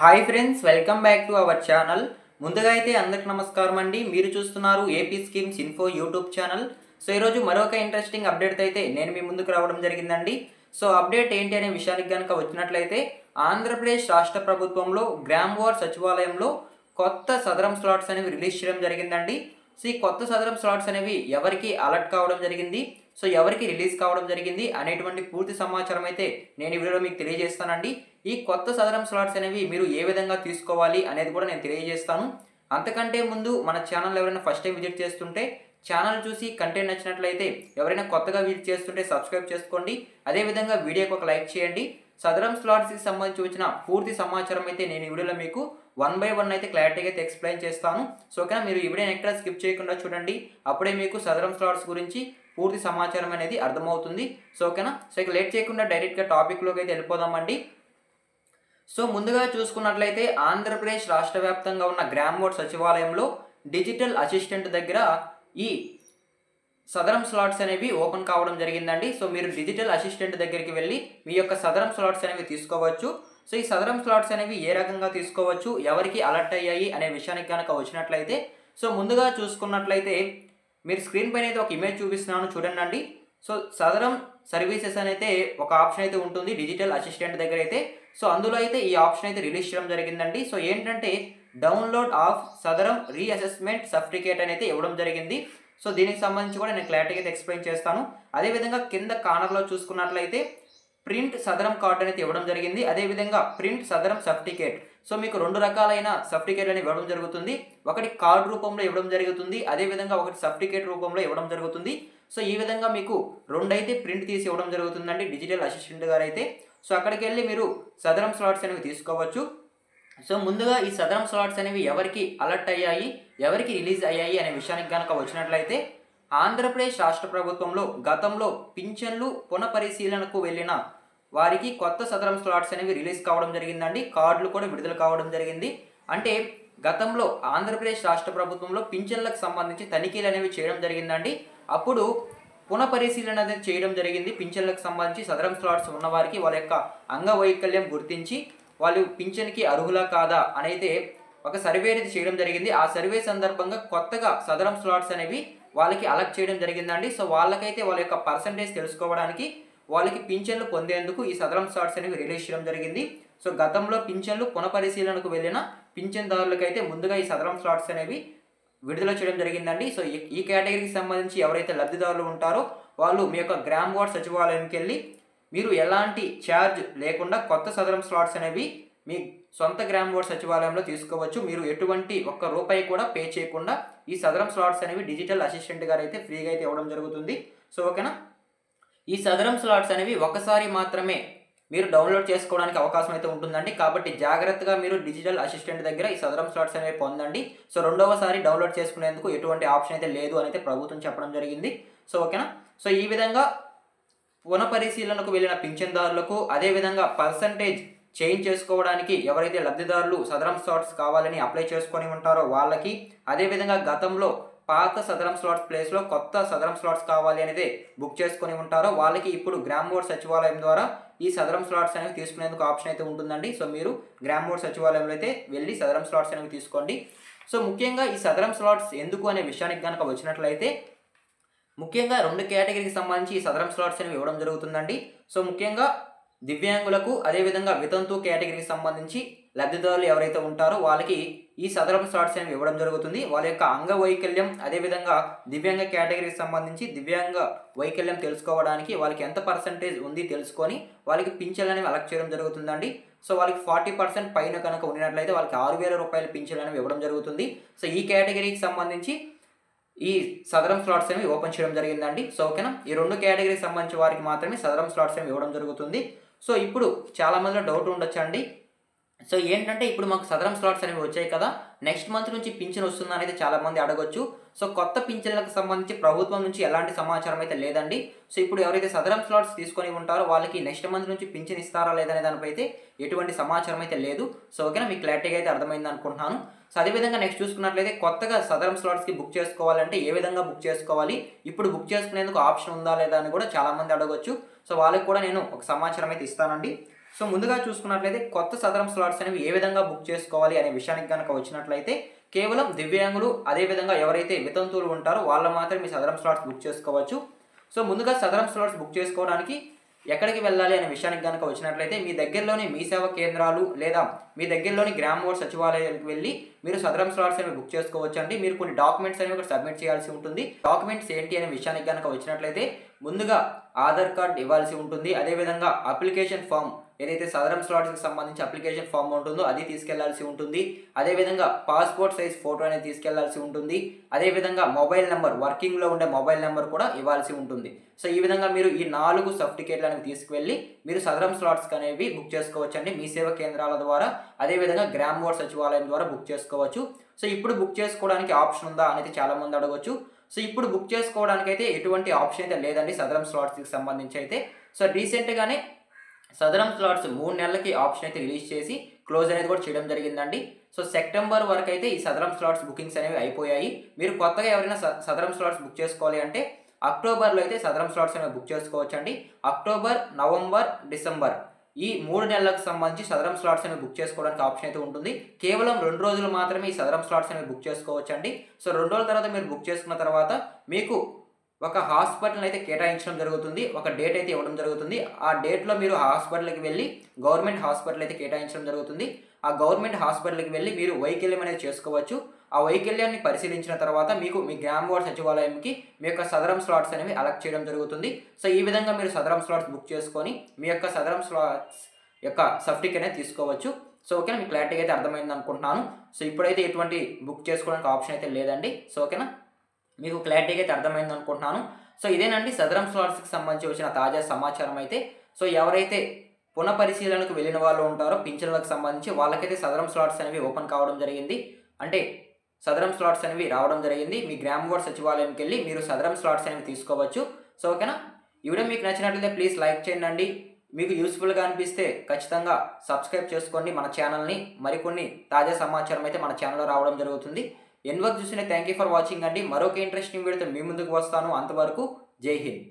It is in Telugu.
Hi friends, welcome back to our channel. ముందుగా అయితే అందరికి నమస్కారం అండి. మీరు చూస్తున్నారు AP schemes info YouTube channel. So ఈరోజు మరొక ఇంట్రెస్టింగ్ అప్డేట్ అయితే నేను మీ ముందుకు రావడం జరిగిందండి. సో అప్డేట్ ఏంటి అనే విషయానికి కనుక వచ్చినట్లయితే, ఆంధ్రప్రదేశ్ రాష్ట్ర ప్రభుత్వంలో గ్రామ్ వార్డ్ సచివాలయంలో కొత్త సదరం స్లాట్స్ అనేవి రిలీజ్ చేయడం జరిగిందండి. సో ఈ కొత్త సదరం స్లాట్స్ అనేవి ఎవరికి అలర్ట్ కావడం జరిగింది, సో ఎవరికి రిలీజ్ కావడం జరిగింది అనేటువంటి పూర్తి సమాచారం అయితే నేను ఈ వీడియోలో మీకు తెలియజేస్తానండి. ఈ కొత్త సదరం స్లాట్స్ అనేవి మీరు ఏ విధంగా తీసుకోవాలి అనేది కూడా నేను తెలియజేస్తాను. అంతకంటే ముందు మన ఛానల్ ఎవరైనా ఫస్ట్ టైం విజిట్ చేస్తుంటే ఛానల్ చూసి కంటెంట్ నచ్చినట్లయితే, ఎవరైనా కొత్తగా విజిట్ చేస్తుంటే సబ్స్క్రైబ్ చేసుకోండి. అదేవిధంగా వీడియోకి ఒక లైక్ చేయండి. సదరం స్లాట్స్కి సంబంధించి వచ్చిన పూర్తి సమాచారం అయితే నేను ఈ వీడియోలో మీకు 1 by 1 అయితే క్లారిటీగా అయితే ఎక్స్ప్లెయిన్ చేస్తాను. సో ఓకేనా, మీరు ఈ వీడియోని ఎక్కడ స్కిప్ చేయకుండా చూడండి. అప్పుడే మీకు సదరం స్లాట్స్ గురించి పూర్తి సమాచారం అనేది అర్థమవుతుంది. సో ఓకేనా, సో ఇక లేట్ చేయకుండా డైరెక్ట్గా టాపిక్లోకి అయితే వెళ్ళిపోదామండి. సో ముందుగా చూసుకున్నట్లయితే, ఆంధ్రప్రదేశ్ రాష్ట్ర వ్యాప్తంగా ఉన్న గ్రామ్ వార్డ్ సచివాలయంలో డిజిటల్ అసిస్టెంట్ దగ్గర ఈ సదరం స్లాట్స్ అనేవి ఓపెన్ కావడం జరిగిందండి. సో మీరు డిజిటల్ అసిస్టెంట్ దగ్గరికి వెళ్ళి మీ యొక్క సదరం స్లాట్స్ అనేవి తీసుకోవచ్చు. సో ఈ సదరం స్లాట్స్ అనేవి ఏ రకంగా తీసుకోవచ్చు, ఎవరికి అలర్ట్ అయ్యాయి అనే విషయానికి కనుక వచ్చినట్లయితే, సో ముందుగా చూసుకున్నట్లయితే మీరు స్క్రీన్ పైన అయితే ఒక ఇమేజ్ చూపిస్తున్నాను చూడండి. సో సదరం సర్వీసెస్ అయితే ఒక ఆప్షన్ అయితే ఉంటుంది డిజిటల్ అసిస్టెంట్ దగ్గర అయితే. సో అందులో అయితే ఈ ఆప్షన్ అయితే రిలీజ్ చేయడం జరిగిందండి. సో ఏంటంటే, download of Sadaram reassessment certificate అనేది ఇవ్వడం జరిగింది. సో దీనికి సంబంధించి కూడా నేను క్లారిటీగా అయితే ఎక్స్ప్లెయిన్ చేస్తాను. అదేవిధంగా కింద కార్నర్లో చూసుకున్నట్లయితే ప్రింట్ సదరం కార్డు అనేది ఇవ్వడం జరిగింది. అదేవిధంగా ప్రింట్ సదరం సర్టిఫికేట్. సో మీకు 2 రకాలైన సర్టిఫికేట్ అనేది ఇవ్వడం జరుగుతుంది. ఒకటి కార్డు రూపంలో ఇవ్వడం జరుగుతుంది, అదేవిధంగా ఒకటి సర్టిఫికేట్ రూపంలో ఇవ్వడం జరుగుతుంది. సో ఈ విధంగా మీకు 2 అయితే ప్రింట్ తీసి ఇవ్వడం జరుగుతుందండి డిజిటల్ అసిస్టెంట్ గారు అయితే. సో అక్కడికి వెళ్ళి మీరు సదరం స్లాట్స్ అనేవి తీసుకోవచ్చు. సో ముందుగా ఈ సదరం స్లాట్స్ అనేవి ఎవరికి అలర్ట్ అయ్యాయి, ఎవరికి రిలీజ్ అయ్యాయి అనే విషయానికి కనుక వచ్చినట్లయితే, ఆంధ్రప్రదేశ్ రాష్ట్ర ప్రభుత్వంలో గతంలో పింఛన్లు పునఃపరిశీలనకు వెళ్ళిన వారికి కొత్త సదరం స్లాట్స్ అనేవి రిలీజ్ కావడం జరిగిందండి. కార్డులు కూడా విడుదల కావడం జరిగింది. అంటే గతంలో ఆంధ్రప్రదేశ్ రాష్ట్ర ప్రభుత్వంలో పింఛన్లకు సంబంధించి తనిఖీలు అనేవి చేయడం జరిగిందండి. అప్పుడు పునఃపరిశీలన అనేది చేయడం జరిగింది. పింఛన్లకు సంబంధించి సదరం స్లాట్స్ ఉన్న వారికి వాళ్ళ యొక్క అంగవైకల్యం గుర్తించి వాళ్ళు పింఛన్కి అర్హులా కాదా అనేది ఒక సర్వే అనేది చేయడం జరిగింది. ఆ సర్వే సందర్భంగా కొత్తగా సదరం స్లాట్స్ అనేవి వాళ్ళకి అలర్ట్ చేయడం జరిగిందండి. సో వాళ్ళకైతే వాళ్ళ యొక్క పర్సంటేజ్ తెలుసుకోవడానికి, వాళ్ళకి పింఛన్లు పొందేందుకు ఈ సదరం స్లాట్స్ అనేవి రిలీజ్ చేయడం జరిగింది. సో గతంలో పింఛన్లు పునఃపరిశీలనకు వెళ్ళిన పింఛన్దారులకైతే ముందుగా ఈ సదరం స్లాట్స్ అనేవి విడుదల చేయడం జరిగిందండి. సో ఈ కేటగిరీకి సంబంధించి ఎవరైతే లబ్ధిదారులు ఉంటారో వాళ్ళు మీ యొక్క గ్రామ్ వార్డ్ సచివాలయంకి వెళ్ళి మీరు ఎలాంటి ఛార్జ్ లేకుండా కొత్త సదరం స్లాట్స్ అనేవి మీ సొంత గ్రామ్ వార్డ్ సచివాలయంలో తీసుకోవచ్చు. మీరు ఎటువంటి ఒక్క రూపాయి కూడా పే చేయకుండా ఈ సదరం స్లాట్స్ అనేవి డిజిటల్ అసిస్టెంట్ గారు అయితే ఫ్రీగా అయితే ఇవ్వడం జరుగుతుంది. సో ఓకేనా, ఈ సదరం స్లాట్స్ అనేవి ఒకసారి మాత్రమే మీరు డౌన్లోడ్ చేసుకోవడానికి అవకాశం అయితే ఉంటుందండి. కాబట్టి జాగ్రత్తగా మీరు డిజిటల్ అసిస్టెంట్ దగ్గర ఈ సదరం స్లాట్స్ అనేవి పొందండి. సో రెండవసారి డౌన్లోడ్ చేసుకునేందుకు ఎటువంటి ఆప్షన్ అయితే లేదు అని అయితే ప్రభుత్వం చెప్పడం జరిగింది. సో ఓకేనా, సో ఈ విధంగా పునఃపరిశీలనకు వెళ్ళిన పింఛన్దారులకు, అదేవిధంగా పర్సంటేజ్ చేంజ్ చేసుకోవడానికి ఎవరైతే లబ్ధిదారులు సదరం స్లాట్స్ కావాలని అప్లై చేసుకొని ఉంటారో వాళ్ళకి, అదేవిధంగా గతంలో పాత సదరం స్లాట్స్ ప్లేస్లో కొత్త సదరం స్లాట్స్ కావాలి అనేది బుక్ చేసుకొని ఉంటారో వాళ్ళకి ఇప్పుడు గ్రామ్ వార్డ్ సచివాలయం ద్వారా ఈ సదరం స్లాట్స్ అనేవి తీసుకునేందుకు ఆప్షన్ అయితే ఉంటుందండి. సో మీరు గ్రామ్ వార్డ్ సచివాలయంలో అయితే వెళ్ళి సదరం స్లాట్స్ అనేవి తీసుకోండి. సో ముఖ్యంగా ఈ సదరం స్లాట్స్ ఎందుకు అనే విషయానికి కనుక వచ్చినట్లయితే, ముఖ్యంగా 2 కేటగిరీకి సంబంధించి ఈ సదరం స్లాట్స్ అనేవి ఇవ్వడం జరుగుతుందండి. సో ముఖ్యంగా దివ్యాంగులకు, అదేవిధంగా వితంతు కేటగిరీకి సంబంధించి లబ్ధిదారులు ఎవరైతే ఉంటారో వాళ్ళకి ఈ సదరం స్లాట్స్ అనేవి ఇవ్వడం జరుగుతుంది. వాళ్ళ యొక్క అంగవైకల్యం, అదేవిధంగా దివ్యాంగ కేటగిరీకి సంబంధించి దివ్యాంగ వైకల్యం తెలుసుకోవడానికి వాళ్ళకి ఎంత పర్సంటేజ్ ఉంది తెలుసుకొని వాళ్ళకి పింఛన్లు అనేవి అలర్ట్ చేయడం జరుగుతుందండి. సో వాళ్ళకి 40% పైన కనుక ఉన్నట్లయితే వాళ్ళకి 6,000 రూపాయల పింఛన్లు అనేవి ఇవ్వడం జరుగుతుంది. సో ఈ కేటగిరీకి సంబంధించి ఈ సదరం స్లాట్స్ అనేవి ఓపెన్ చేయడం జరిగిందండి. సో ఓకేనా, ఈ 2 కేటగిరీకి సంబంధించి వారికి మాత్రమే సదరం స్లాట్స్ అనేవి ఇవ్వడం జరుగుతుంది. సో ఇప్పుడు చాలా మందిలో డౌట్ ఉండొచ్చండి. సో ఏంటంటే, ఇప్పుడు మాకు సదరం స్లాట్స్ అనేవి వచ్చాయి కదా, నెక్స్ట్ మంత్ నుంచి పింఛన్ వస్తుందా అనేది చాలా మంది అడగొచ్చు. సో కొత్త పింఛన్లకు సంబంధించి ప్రభుత్వం నుంచి ఎలాంటి సమాచారం అయితే లేదండి. సో ఇప్పుడు ఎవరైతే సదరం స్లాట్స్ తీసుకొని ఉంటారో వాళ్ళకి నెక్స్ట్ మంత్ నుంచి పింఛన్ ఇస్తారా లేదనే దానిపై అయితే ఎటువంటి సమాచారం అయితే లేదు. సో ఓకేనా, మీకు క్లారిటీగా అయితే అర్థమైంది అనుకుంటున్నాను. సో అదేవిధంగా నెక్స్ట్ చూసుకున్నట్లయితే, కొత్తగా సదరం స్లాట్స్కి బుక్ చేసుకోవాలంటే ఏ విధంగా బుక్ చేసుకోవాలి, ఇప్పుడు బుక్ చేసుకునేందుకు ఆప్షన్ ఉందా లేదా అని కూడా చాలామంది అడగొచ్చు. సో వాళ్ళకి కూడా నేను ఒక సమాచారం అయితే ఇస్తానండి. సో ముందుగా చూసుకున్నట్లయితే కొత్త సదరం స్లాట్స్ అనేవి ఏ విధంగా బుక్ చేసుకోవాలి అనే విషయానికి కనుక వచ్చినట్లయితే కేవలం దివ్యాంగులు అదేవిధంగా ఎవరైతే వితంతువులు ఉంటారో వాళ్ళు మాత్రమే మీ సదరం స్లాట్స్ బుక్ చేసుకోవచ్చు. సో ముందుగా సదరం స్లాట్స్ బుక్ చేసుకోవడానికి ఎక్కడికి వెళ్ళాలి అనే విషయానికి కనుక వచ్చినట్లయితే మీ దగ్గరలోని మీ సేవా కేంద్రాలు లేదా మీ దగ్గరలోని గ్రామ వార్డ్ సచివాలయానికి వెళ్ళి మీరు సదరం స్లాట్స్ అనేవి బుక్ చేసుకోవచ్చు అండి. మీరు కొన్ని డాక్యుమెంట్స్ అనేవి ఇక్కడ సబ్మిట్ చేయాల్సి ఉంటుంది. డాక్యుమెంట్స్ ఏంటి అనే విషయానికి కనుక వచ్చినట్లయితే ముందుగా ఆధార్ కార్డ్ ఇవ్వాల్సి ఉంటుంది. అదేవిధంగా అప్లికేషన్ ఫామ్ ఏదైతే సదరం స్లాట్స్కి సంబంధించి అప్లికేషన్ ఫామ్ ఉంటుందో అది తీసుకెళ్లాల్సి ఉంటుంది. అదేవిధంగా పాస్పోర్ట్ సైజ్ ఫోటో అనేది తీసుకెళ్లాల్సి ఉంటుంది. అదేవిధంగా మొబైల్ నెంబర్, వర్కింగ్లో ఉండే మొబైల్ నెంబర్ కూడా ఇవ్వాల్సి ఉంటుంది. సో ఈ విధంగా మీరు ఈ 4 సర్టిఫికేట్లు అనేవి తీసుకువెళ్ళి మీరు సదరం స్లాట్స్ అనేవి బుక్ చేసుకోవచ్చండి మీ సేవా కేంద్రాల ద్వారా, అదేవిధంగా గ్రామ వార్డ్ సచివాలయం ద్వారా బుక్ చేసుకోవచ్చు. సో ఇప్పుడు బుక్ చేసుకోవడానికి ఆప్షన్ ఉందా అనేది చాలామంది అడగవచ్చు. సో ఇప్పుడు బుక్ చేసుకోవడానికి అయితే ఎటువంటి ఆప్షన్ అయితే లేదండి సదరం స్లాట్స్కి సంబంధించి అయితే. సో రీసెంట్గానే సదరం స్లాట్స్ 3 నెలలకి ఆప్షన్ అయితే రిలీజ్ చేసి క్లోజ్ అనేది కూడా చేయడం జరిగిందండి. సో సెప్టెంబర్ వరకు అయితే ఈ సదరం స్లాట్స్ బుకింగ్స్ అనేవి అయిపోయాయి. మీరు కొత్తగా ఎవరైనా సదరం స్లాట్స్ బుక్ చేసుకోవాలి అంటే అక్టోబర్లో అయితే సదరం స్లాట్స్ అనేవి బుక్ చేసుకోవచ్చు అండి. అక్టోబర్, నవంబర్, డిసెంబర్ ఈ 3 నెలలకు సంబంధించి సదరం స్లాట్స్ అనేవి బుక్ చేసుకోవడానికి ఆప్షన్ అయితే ఉంటుంది. కేవలం 2 రోజులు మాత్రమే ఈ సదరం స్లాట్స్ అనేవి బుక్ చేసుకోవచ్చు అండి. సో 2 రోజుల తర్వాత మీరు బుక్ చేసుకున్న తర్వాత మీకు ఒక హాస్పిటల్ అయితే కేటాయించడం జరుగుతుంది, ఒక డేట్ అయితే ఇవ్వడం జరుగుతుంది. ఆ డేట్లో మీరు ఆ హాస్పిటల్కి వెళ్ళి గవర్నమెంట్ హాస్పిటల్ అయితే కేటాయించడం జరుగుతుంది. ఆ గవర్నమెంట్ హాస్పిటల్కి వెళ్ళి మీరు వైకల్యం అనేది చేసుకోవచ్చు. ఆ వైకల్యాన్ని పరిశీలించిన తర్వాత మీకు మీ గ్రామ వార్డ్ సచివాలయంకి మీ యొక్క సదరం స్లాట్స్ అనేవి అలెక్ట్ చేయడం జరుగుతుంది. సో ఈ విధంగా మీరు సదరం స్లాట్స్ బుక్ చేసుకొని మీ యొక్క సదరం స్లాట్స్ యొక్క సర్టిఫికేట్ అనేది తీసుకోవచ్చు. సో ఓకేనా, మీకు క్లారిటీగా అయితే అర్థమైంది అనుకుంటున్నాను. సో ఇప్పుడైతే ఎటువంటి బుక్ చేసుకోవడానికి ఆప్షన్ అయితే లేదండి. సో ఓకేనా, మీకు క్లారిటీగా అయితే అర్థమైంది అనుకుంటున్నాను. సో ఇదేనండి సదరం స్లాట్స్కి సంబంధించి వచ్చిన తాజా సమాచారం అయితే. సో ఎవరైతే పునఃపరిశీలనకు వెళ్ళిన వాళ్ళు ఉంటారో పింఛన్లకు సంబంధించి వాళ్ళకైతే సదరం స్లాట్స్ అనేవి ఓపెన్ కావడం జరిగింది. అంటే సదరం స్లాట్స్ అనేవి రావడం జరిగింది. మీ గ్రామ వార్డ్ సచివాలయంకి వెళ్ళి మీరు సదరం స్లాట్స్ అనేవి తీసుకోవచ్చు. సో ఓకేనా, ఈ వీడియో మీకు నచ్చినట్లయితే ప్లీజ్ లైక్ చేయండి. మీకు యూస్ఫుల్గా అనిపిస్తే ఖచ్చితంగా సబ్స్క్రైబ్ చేసుకోండి మన ఛానల్ని. మరికొన్ని తాజా సమాచారం అయితే మన ఛానల్లో రావడం జరుగుతుంది. ఎన్వర్క్ చూసిన థ్యాంక్ యూ ఫర్ వాచింగ్ అండి. మరొక ఇంట్రెస్టింగ్ వీడియోతో మీ ముందుకు వస్తాను. అంతవరకు జై హింద్.